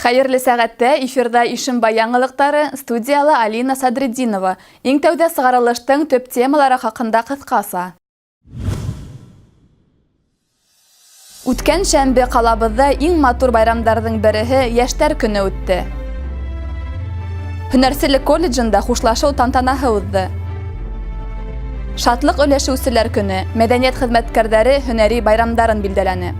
Хәерле сәгатьтә эфирда Ишембай яңалыктары, студияла Алина Садретдинова. Иң тәүдә сыгарылыштың төп темалары хакында кыскаса. Үткән шәмбе калабызда иң матур байрамдарның береһе Яшьтәр көне үтте. Һөнәрселек колледжында хушлашыу тантанаһы узды. Шатлык өләшеүселәр көне, мәдәният хезмәткәрләре һөнәри байрамдарын билдәләне.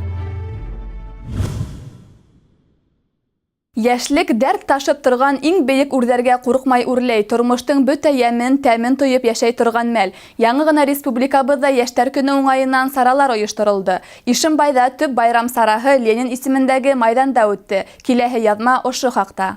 Яшьлек дәрт ташып торган иң бейек үрдәргә курыкмай үрләй, тормыштың бөтә ямен, тәмен тоеп яшәй торган мәл. Яңы гына республикабызда Яшьтәр көне уңаеннан саралар оештырылды. Ишембайда төп байрам сараһы Ленин исемендәге майданда үтте. Киләһе язма ошо хакта.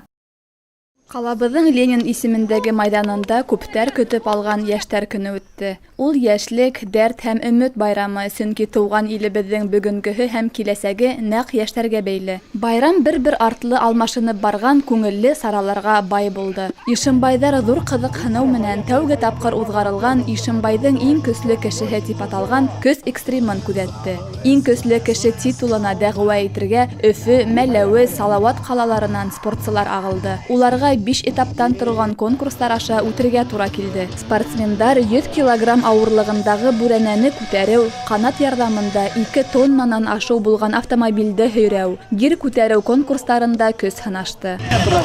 Калабызның Ленин исемендәге майданында күптәр көтеп алган Яшьтәр көне үтте. Ул яшьлек, дәрт һәм өмет байрамы, сөнки туган илебезнең бүгенгеһе һәм киләсәге нәкъ яшьләргә бәйле. Байрам бер-бер артлы алмашынып барган күңелле сараларга бай булды. Ишембайдар зур кызыксыну менән тәүге тапкыр узгарылган Ишембайдың иң көчле кешеһе дип аталган көз экстримын күзәтте. Иң көчле кеше титулына дәгъва итергә Өфе, Мәләвез, Салават калаларыннан спортчылар агылды. Уларга 5 этаптан торган конкурслар аша үтергә туры килде. Спортсмендар 100 килограмм авырлыгындагы бүрәнәне күтәрү, канат ярдәмендә 2 тоннанан ашыу булган автомобильдә һөйрәү, гир күтәрү конкурсларында көз сынашты. 20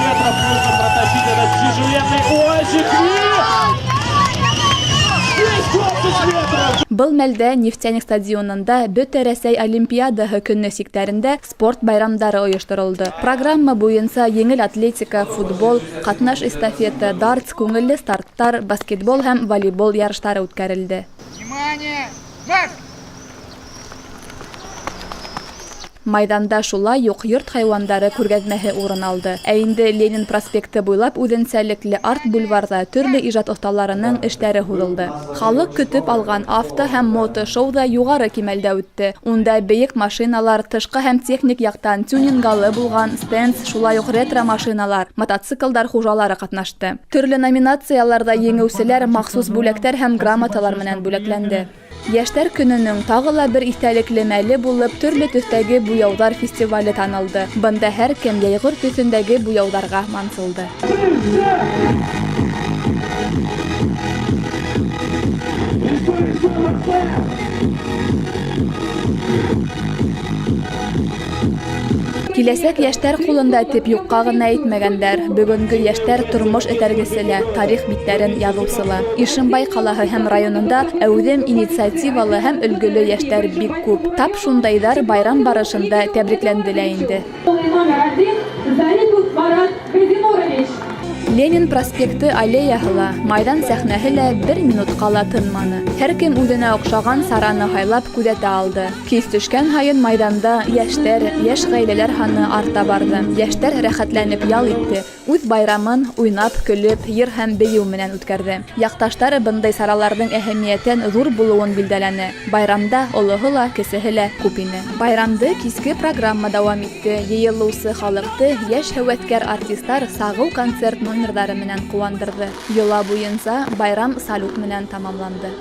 метров нужно протащить этот тяжеленный озик. Был мәлдә Нефтяник стадионында бөтә Рәсәй Олимпиадаһы көнне сиктәрендә спорт байрамдары оештырылды. Программа буенча еңел атлетика, футбол, катнаш эстафета, дартс, күңелле старттар, баскетбол һәм волейбол ярышлары үткәрелде. Внимание! Марш! Майданда шулай ук йорт хайвандары күргәзмәһе урын алды. Ә инде Ленин проспекты буйлап үзенчәлекле арт бульварда төрле иҗат осталарының эшләре һурылды. Халык көтеп алган авто һәм мото шоу да югары кимәлдә үтте. Унда бейек машиналар, тышкы һәм техник яктан тюнингалы булган стенд, шулай ук ретро машиналар, мотоциклдар хуҗалары катнашты. Төрле номинацияларда еңүчеләр махсус бүләктәр һәм грамоталар менән бүләкләнде. Яшьтәр көненең тагы ла бер истәлекле мәле булып төрле төстәге буяулар фестивале танылды. Бында һәр кем яйгыр төсендәге буяуларга мансылды. Киләсәк яшьтәр кулында тип юкка гына әйтмәгәннәр. Бүгенге яшьтәр тормыш этәргеселе, тарих битләрен язучылы. Ишембай калаһы һәм районында әүдем инициативалы һәм өлгеле яшьтәр бик күп. Тап шундайдар байрам барышында тәбрикләнделәр инде. Ленин проспекты аллеяһы, майдан сәхнәһе лә 1 минутка ла тынманы. Һәр кем үзенә охшаган сараны хайлап күзәтә алды. Кис төшкән һайын майданда яшьтәр, яшь гаиләләр ханы арта барды. Яшьтәр рәхәтләнеп ял итте. Үз байрамын уйнап, көлеп, йыр һәм бейеү менән үткәрде. Якташлары бындай сараларның әһәмиятен зур булуын билдәләне. Байрамда олыһы ла, кесеһе лә күп ине. Байрамды киске программа дәвам итте. Йыелыусы халыкты яшь һәвәскәр артистлар сагыу концерт номерлары менән куандырды. Йола буенча байрам салют менән тамамланды.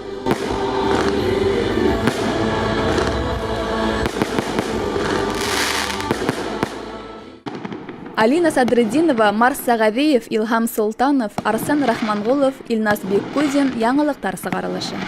Алина Садретдинова, Марс Сәгъдиев, Илһам Солтанов, Арсен Рахмангулов, Илназ Беккузин, яңалыктар сыгарылышы.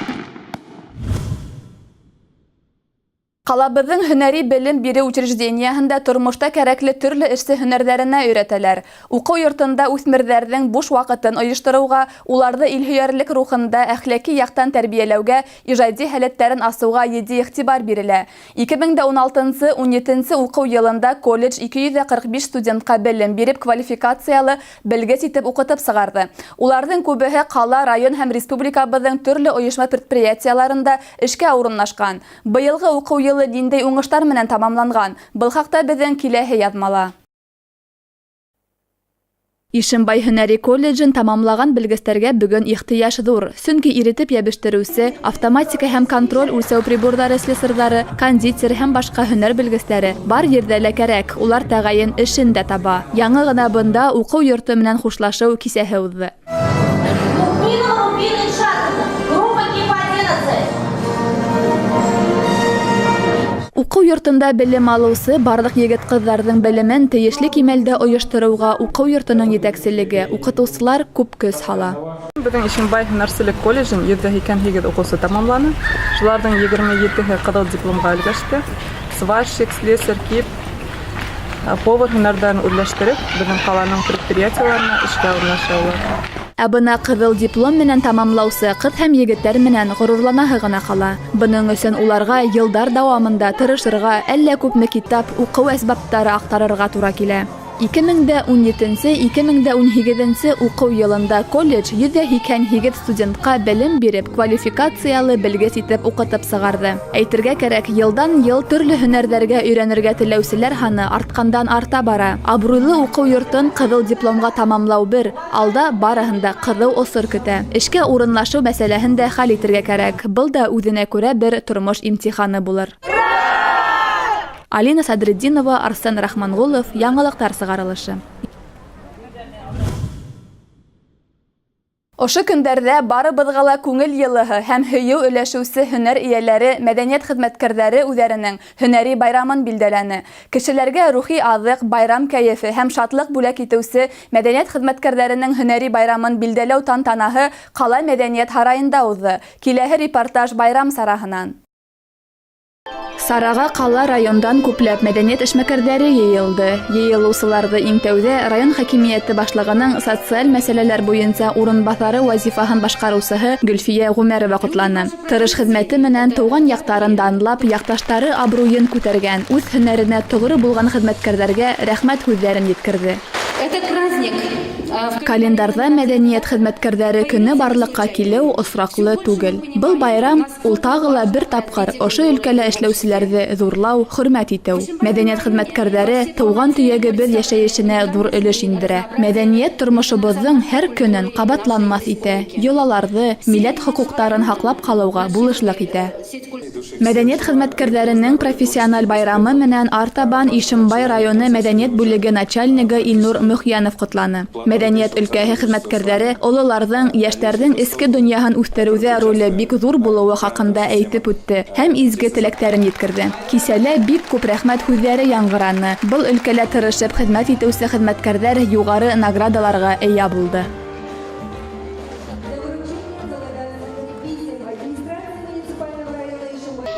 Калабызның һөнәри белем бирү учреждениеһендә тормышта кәрәкле төрле эшсе һөнәрләренә өйрәтәләр. Уку йортында үсмерҙәрҙең буш ваҡытын ойоштороуға, уларҙы илһөйәрлек рухында әхлаҡи яҡтан тәрбиәләүгә, ижади һәләттәрен асыуға етди иғтибар бирелә. 2016-17 уку йылында колледж 245 студентка белем биреп квалификациялы белгес итеп уҡытып сығарҙы. Уларҙың күбеһе ҡала, район һәм республикабыҙҙың төрлө ойошма предприятиеларында эшкә урынлашҡан. Быйылғы уку йылы ниндәй уңыштар менән тамамланған? Был хаҡта беҙҙең киләһе яҙмала. Ишембай һөнәри колледжын тамамлаған белгестәргә бүген ихтыяж ҙур. Сөнки иретеп йәбештереүсе, автоматика һәм контроль үлсәү приборҙары слесарҙары, кондитер һәм башҡа һөнәр белгестәре бар ерҙә лә кәрәк. Улар тәғәйен эшен дә таба. Яңы ғына бында уҡыу йорто менән хушлашыу кисәһе уҙҙы. Уҡыу йортонда белем алыусы барлык егет-ҡыҙҙарҙың белемен тейешле кимәлдә ойоштороуға уҡыу йортоноң етәкселеге, уҡытыусылар күп көс һала. Беҙҙең Ишембай һөнәрселек колледжын 188 уҡыусы тамамланы. Шуларҙың 27-һе ҡыҙыл дипломға өлгәште. Сварщик, слесарь, кип, повар һөнәрҙәрен үҙләштереп, беҙҙең ҡаланың предприятиеларына эшкә урынлашалар. Ә бына ҡыҙыл диплом менән тамамлаусы ҡыҙ һәм егеттәр менән ғорурланаһы ғына ҡала. Бының өсөн уларға йылдар дауамында тырышырға, әллә күпме китап, уҡыу әсбаптары аҡтарырға тура килә. 2017-2018 уҡыу йылында колледж 188 студентҡа белем биреп, квалификациялы белгес итеп уҡытып сығарҙы. Әйтергә кәрәк, йылдан-йыл төрлө һөнәрҙәргә өйрәнергә теләүселәр һаны артҡандан арта бара. Абруйлы уҡыу йортон ҡыҙыл дипломға тамамлау бер, алда барыһында ҡыҙыу осор көтә. Эшкә урынлашыу мәсьәләһен дә хәл итергә кәрәк. Был да үҙенә күрә бер тормош имтиханы булыр. Алина Садретдинова, Арсен Рахманғолов, Яңылыҡтар сығарылышы. Ошо көндәрҙә барыбыҙға ла күңел йылыһы һәм һөйөү өләшеүсе һөнәр эйәләре, мәҙәниәт хеҙмәткәрҙәре үҙҙәренең һөнәри байрамын билдәләне. Кешеләргә рухи аҙыҡ, байрам кәйефе һәм шатлыҡ бүләк итеүсе мәҙәниәт хеҙмәткәрҙәренең һөнәри байрамын билдәләү тантанаһы ҡала мәҙәниәт һарайында уҙҙы. Киләһе репортаж байрам сараһынан. Сараға ҡала райондан күпләп мәҙәниәт эшмәкәрҙәре йыйылды. Йыйылыусыларҙы иң тәүҙә район хакимиәте башлығының социаль мәсьәләләр буйынса урынбаҫары вазифаһын башҡарыусыһы Гөлфиә Ғүмәрова ҡотланы. Тырыш хеҙмәте менән тыуған яҡтарын данлап, яҡташтары абруйын күтәргән, үҙ һөнәренә тоғро булған хеҙмәткәрҙәргә рәхмәт һүҙҙәрен еткерҙе. Этот праздник Календарҙа мәҙәниәт хеҙмәткәрҙәре көнө барлыҡҡа килеү осраҡлы түгел. Был байрам ул тағы ла бер тапҡыр ошо өлкәлә эшләүселәрҙе ҙурлау, хөрмәт итеү. Мәҙәниәт хеҙмәткәрҙәре тыуған төйәгебеҙ йәшәйешенә ҙур өлөш индерә. Мәҙәниәт тормошобоҙҙың һәр көнөн ҡабатланмаҫ итә, йолаларҙы, милләт хоҡуҡтарын һаҡлап ҡалыуға булышлыҡ итә. Мәҙәниәт хеҙмәткәрҙәренең профессиональ байрамы менән артабан Ишембай районы мәҙәниәт бүлеге начальнигы Илнур Мөхьянов ҡотланы. Мәҙәниәт өлкәһе хеҙмәткәрҙәре ололарҙың, йәштәрҙең эске донъяһын үҫтереүҙә роле бик ҙур булыуы хаҡында әйтеп үтте һәм изге теләктәрен еткерҙе. Кисәлә бик күп рәхмәт һүҙҙәре яңғыраны. Был өлкәлә тырышып хеҙмәт итеүсе хеҙмәткәрҙәр юғары наградаларға эйә булды.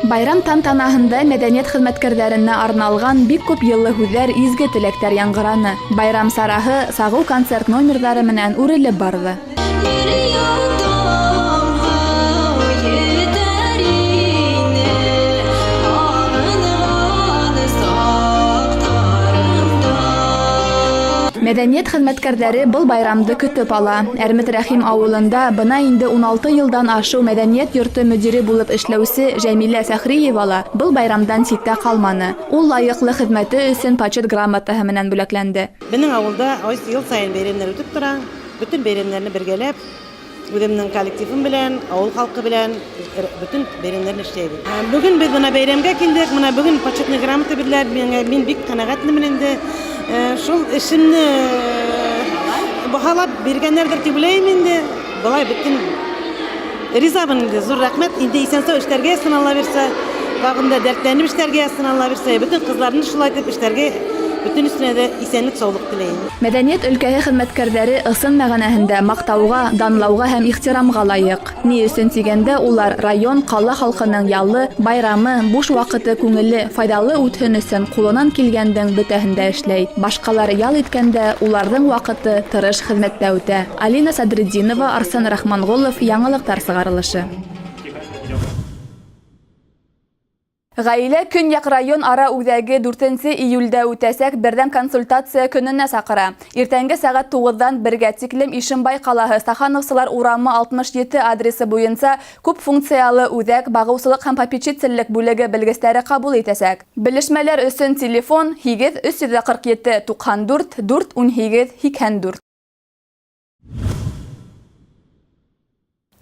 Байрам тантанаһында мәҙәниәт хеҙмәткәрҙәренә арналған бик күп йылы һүҙҙәр, изге теләктәр яңғыраны. Байрам сараһы сағыу концерт номерҙары менән үрелеп барҙы. Мәҙәниәт хеҙмәткәрҙәре был байрамды көтөп ала. Әрмет Рәхим ауылында бына инде 16 йылдан ашыу мәҙәниәт йорто мөдире булып эшләүсе Жәмилә Фәхриева ла был байрамдан ситтә ҡалманы. Ул лайыҡлы хеҙмәте өсөн почет грамотаһы менән бүләкләнде. Беҙҙең ауылда йыл сайын бәйрәмдәр үтеп тора. Бөтөн бәйрәмдәрне бергәләп, үҙемнең коллективым белән, ауыл халҡы белән бөтөн бәйрәмдәрне эшләйбеҙ. Бөгөн беҙ бына бәйрәмгә килдек. Бына бөгөн почетный грамота бирҙеләр. Мин бик ҡәнәғәтмен инде. Шул эшемне баһалап биргәннәрҙер тип уйлайым инде. Былай бөтөн ризабын инде. Зур рәхмәт. Инде исән-сау эштәргә сынала бирсә, вағында дәртләнеп эштәргә сынала бирсә, бөтөн ҡыҙҙарны шулай итеп эштәргә бөтөн өҫтөнә дә исәнлек, саулыҡ теләйем. Мәҙәниәт өлкәһе хеҙмәткәрҙәре ысын мәғәнәһендә маҡтауға, данлауға һәм ихтирамға лайыҡ. Ни өсөн тигәндә, улар район, ҡала халҡының ялы, байрамы, буш ваҡыты күңеле, файҙалы үтһен өсөн ҡулынан килгәндең бөтәһендә эшләй. Башҡалар ял иткәндә, уларҙың ваҡыты тырыш хеҙмәттә үтә. Алина Садретдинова, Арсен Рахманғолов, Яңылыҡтар сығарылышы. Ғаилә Көньяҡ район ара үҙәге 4 июлдә үтәсәк берҙәм консультация көнөнә саҡыра. Иртәнге сәғәт 9-дан 1-гә тиклем Ишембай ҡалаһы Стахановсылар урамы 67 адресы буйынса күп функциялы үҙәк, бағыусылыҡ һәм попечительлек бүлеге белгестәре ҡабул итәсәк. Белешмәләр өсөн телефон 8-347 94 418 84.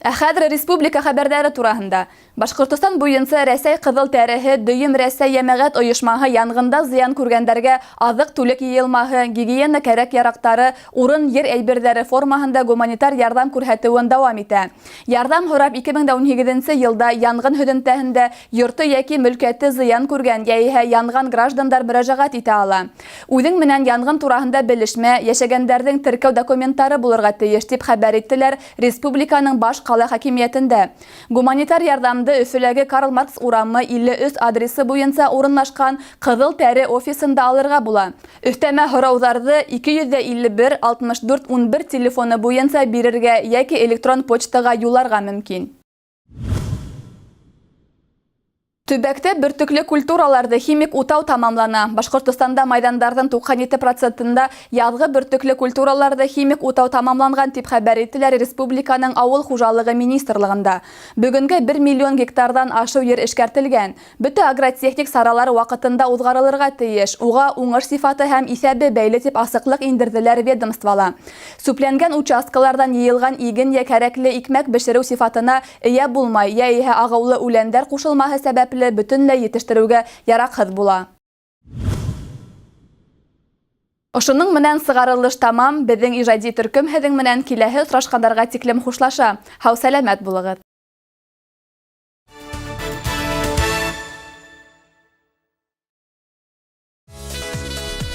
Хәзер республика хәбәрдәре турында. Башкортстан буенча Рәсәй Кызыл тәрәһе дөйем Рәсәй йәмәгать оешмаһы янгында зыян күргәндәргә азык-түлек йыелмаһы, гигиена кәрәк-ярактары, урын ер әйберләре формаһында гуманитар ярдәм күрһәтүен дәвам итә. Ярдәм һорап 2018 елда янгын һөдәмтәһендә йорты яки мөлкәте зыян күргән яисә янган граждандар мөрәҗәгать итә ала. Үҙең менән янгын тураһында белешмә, яшәгәндәрнең теркәү документтары булырга тиеш дип хәбәр иттеләр республиканың баш кала хакимиятендә. Гуманитар ярдәмде Өфөләге Карл Маркс урамы 53 адресы буенча урынлашкан Кызыл тәре офисында алырга була. Өстәмә һорауларны 251 64 11 телефоны буенча бирергә яки электрон почтага юлларга мөмкин. Төбәктә бөртекле культураларды химик утау тамамлана. Башкортстанда майдандарның 97%-ында язгы бөртекле культураларды химик утау тамамланган дип хәбәр иттеләр республиканың авыл хуҗалыгы министрлыгында. Бүгенгә 1 миллион гектардан ашу ер эшкәртелгән. Бөтә агротехник саралар вакытында узгарылырга тиеш. Уга уңыш сыйфаты һәм исәбе бәйле дип асыклык индерделәр ведомствола. Сүпләнгән участкалардан йыелган иген я кәрәкле икмәк бешерү сыйфатына ия булмай, яисә агылы үләннәр кушылмаһы сәбәпле бөтенләй yetişтерүгә яракһыз була. Ошының менән сыгарылыш тамам, безнең иҗади төркем һеҙҙең менән киләһе осрашҡандарга тиклем хушлаша. Һау сәләмәт булығыҙ.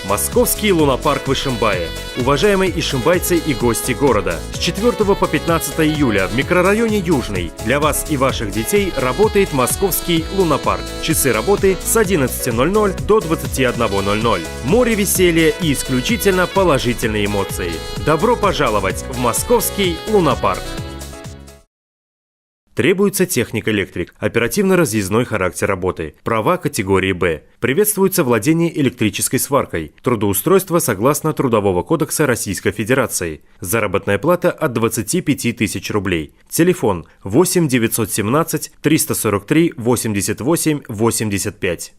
Московский лунопарк в Ишимбае. Уважаемые ишимбайцы и гости города, с 4 по 15 июля в микрорайоне Южный для вас и ваших детей работает Московский лунопарк. Часы работы с 11:00 до 21:00. Море веселья и исключительно положительные эмоции. Добро пожаловать в Московский лунопарк! Требуется техник-электрик, оперативно-разъездной характер работы, права категории «Б». Приветствуется владение электрической сваркой, трудоустройство согласно Трудового кодекса Российской Федерации. Заработная плата от 25 тысяч рублей. Телефон 8 917 343 88 85.